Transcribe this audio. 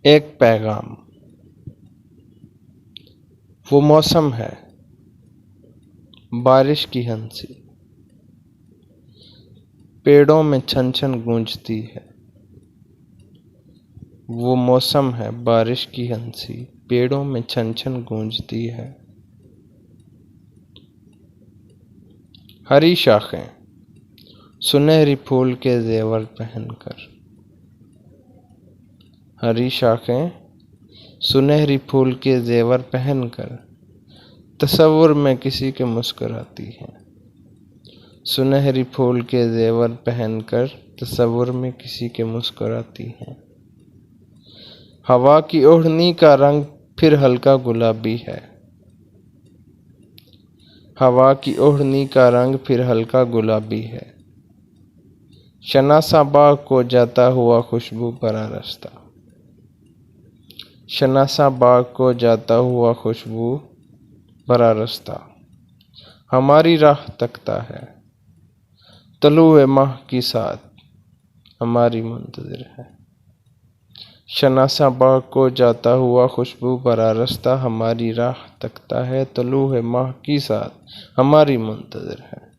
एक पैगाम। वो मौसम है बारिश की हंसी, पेड़ों में छन छन गूंजती है। वो मौसम है बारिश की हंसी, पेड़ों में छन छन गूंजती है। हरी शाखें सुनहरी फूल के जेवर पहनकर, हरी शाखें सुनहरी फूल के जेवर पहनकर तसव्वुर में किसी के मुस्कुराती हैं। सुनहरी फूल के जेवर पहनकर तसव्वुर में किसी के मुस्कुराती हैं। हवा की ओढ़नी का रंग फिर हल्का गुलाबी है। हवा की ओढ़नी का रंग फिर हल्का गुलाबी है। शनासा बाग को जाता हुआ खुशबू भरा रास्ता, शनासा बाग को जाता हुआ खुशबू भरा रास्ता हमारी राह तकता है। तलुए माह की साथ हमारी मुंतज़िर है। शनासा बाग को जाता हुआ खुशबू भरा रास्ता हमारी राह तकता है। तलुए माह की साथ हमारी मुंतज़िर है।